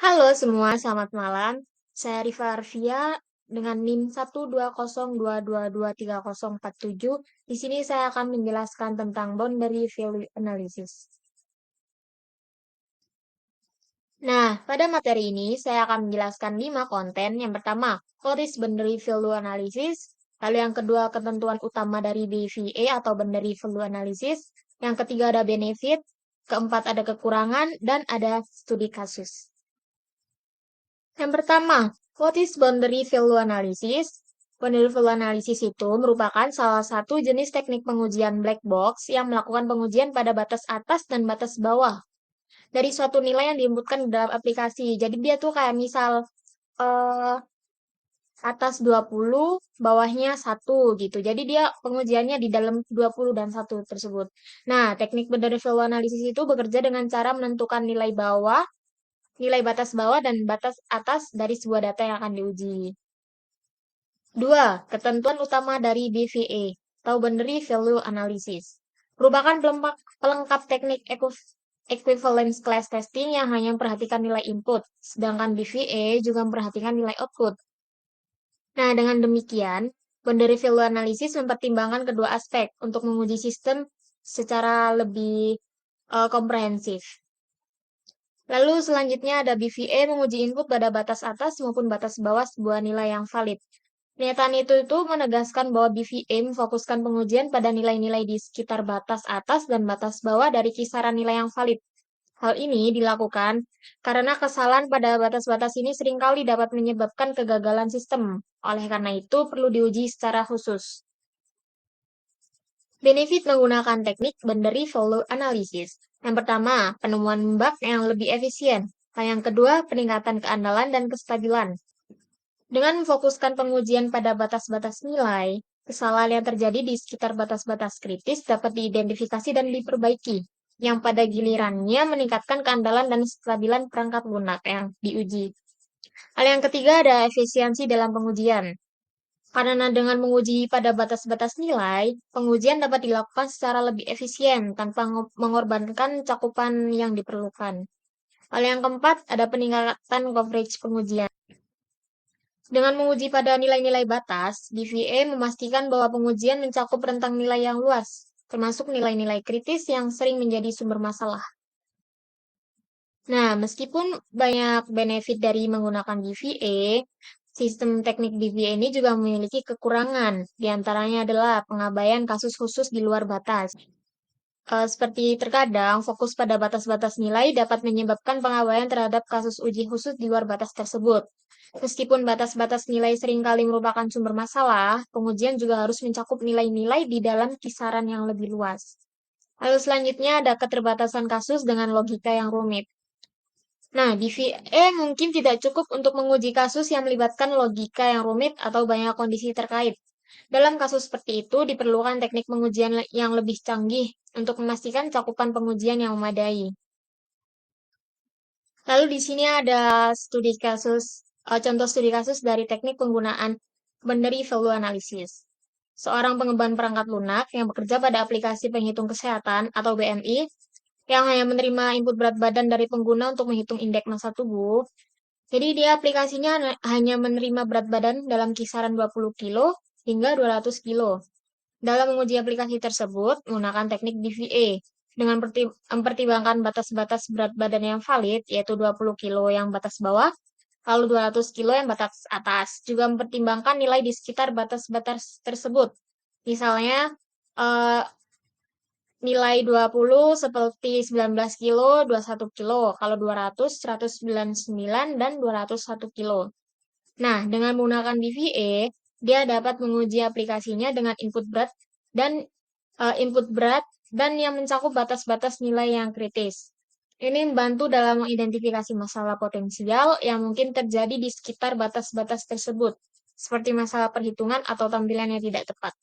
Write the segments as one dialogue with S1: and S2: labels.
S1: Halo semua, selamat malam. Saya Rifa Arfia dengan NIM 12022223047. Di sini saya akan menjelaskan tentang boundary value analysis. Nah, pada materi ini saya akan menjelaskan 5 konten. Yang pertama, what is boundary value analysis? Lalu yang kedua, ketentuan utama dari BVA atau boundary value analysis. Yang ketiga ada benefit, keempat ada kekurangan, dan ada studi kasus. Yang pertama, what is boundary value analysis? Boundary value analysis itu merupakan salah satu jenis teknik pengujian black box yang melakukan pengujian pada batas atas dan batas bawah dari suatu nilai yang diinputkan dalam aplikasi. Jadi dia tuh kayak misal eh, atas 20, bawahnya 1 gitu. Jadi dia pengujiannya di dalam 20 dan 1 tersebut. Nah, teknik boundary value analysis itu bekerja dengan cara menentukan nilai batas bawah dan batas atas dari sebuah data yang akan diuji. 2. Ketentuan utama dari BVA atau Boundary Value Analysis. Merupakan pelengkap teknik equivalence class testing yang hanya memperhatikan nilai input, sedangkan BVA juga memperhatikan nilai output. Nah, dengan demikian, Boundary Value Analysis mempertimbangkan kedua aspek untuk menguji sistem secara lebih komprehensif. Lalu selanjutnya ada BVA menguji input pada batas atas maupun batas bawah sebuah nilai yang valid. Pernyataan itu menegaskan bahwa BVA memfokuskan pengujian pada nilai-nilai di sekitar batas atas dan batas bawah dari kisaran nilai yang valid. Hal ini dilakukan karena kesalahan pada batas-batas ini seringkali dapat menyebabkan kegagalan sistem. Oleh karena itu, perlu diuji secara khusus. Benefit menggunakan teknik boundary value analysis. Yang pertama, penemuan bug yang lebih efisien. Nah, yang kedua, peningkatan keandalan dan kestabilan. Dengan memfokuskan pengujian pada batas-batas nilai, kesalahan yang terjadi di sekitar batas-batas kritis dapat diidentifikasi dan diperbaiki, yang pada gilirannya meningkatkan keandalan dan kestabilan perangkat lunak yang diuji. Hal yang ketiga ada efisiensi dalam pengujian. Karena dengan menguji pada batas-batas nilai, pengujian dapat dilakukan secara lebih efisien tanpa mengorbankan cakupan yang diperlukan. Hal yang keempat, ada peningkatan coverage pengujian. Dengan menguji pada nilai-nilai batas, DVA memastikan bahwa pengujian mencakup rentang nilai yang luas, termasuk nilai-nilai kritis yang sering menjadi sumber masalah. Nah, meskipun banyak benefit dari menggunakan DVA, sistem teknik DVA ini juga memiliki kekurangan. Di antaranya adalah pengabaian kasus khusus di luar batas. Seperti terkadang fokus pada batas-batas nilai dapat menyebabkan pengabaian terhadap kasus uji khusus di luar batas tersebut. Meskipun batas-batas nilai seringkali merupakan sumber masalah, pengujian juga harus mencakup nilai-nilai di dalam kisaran yang lebih luas. Lalu selanjutnya ada keterbatasan kasus dengan logika yang rumit. Nah, di VE mungkin tidak cukup untuk menguji kasus yang melibatkan logika yang rumit atau banyak kondisi terkait. Dalam kasus seperti itu, diperlukan teknik pengujian yang lebih canggih untuk memastikan cakupan pengujian yang memadai. Lalu di sini ada contoh studi kasus dari teknik penggunaan boundary value analysis. Seorang pengembang perangkat lunak yang bekerja pada aplikasi penghitung kesehatan atau BMI yang hanya menerima input berat badan dari pengguna untuk menghitung indeks massa tubuh. Jadi dia aplikasinya hanya menerima berat badan dalam kisaran 20 kilo hingga 200 kilo. Dalam menguji aplikasi tersebut menggunakan teknik DVA dengan mempertimbangkan batas-batas berat badan yang valid, yaitu 20 kilo yang batas bawah, lalu 200 kilo yang batas atas. Juga mempertimbangkan nilai di sekitar batas-batas tersebut. Misalnya, eh, nilai 20 seperti 19 kilo, 21 kilo. Kalau 200, 199, dan 201 kilo. Nah, dengan menggunakan DVA, dia dapat menguji aplikasinya dengan input berat dan yang mencakup batas-batas nilai yang kritis. Ini membantu dalam mengidentifikasi masalah potensial yang mungkin terjadi di sekitar batas-batas tersebut, seperti masalah perhitungan atau tampilan yang tidak tepat.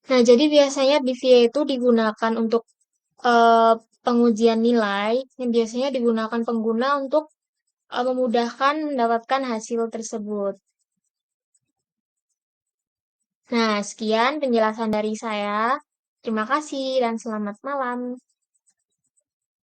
S1: Nah, jadi biasanya DVA itu digunakan untuk eh, pengujian nilai, yang biasanya digunakan pengguna untuk memudahkan mendapatkan hasil tersebut. Nah, sekian penjelasan dari saya. Terima kasih dan selamat malam.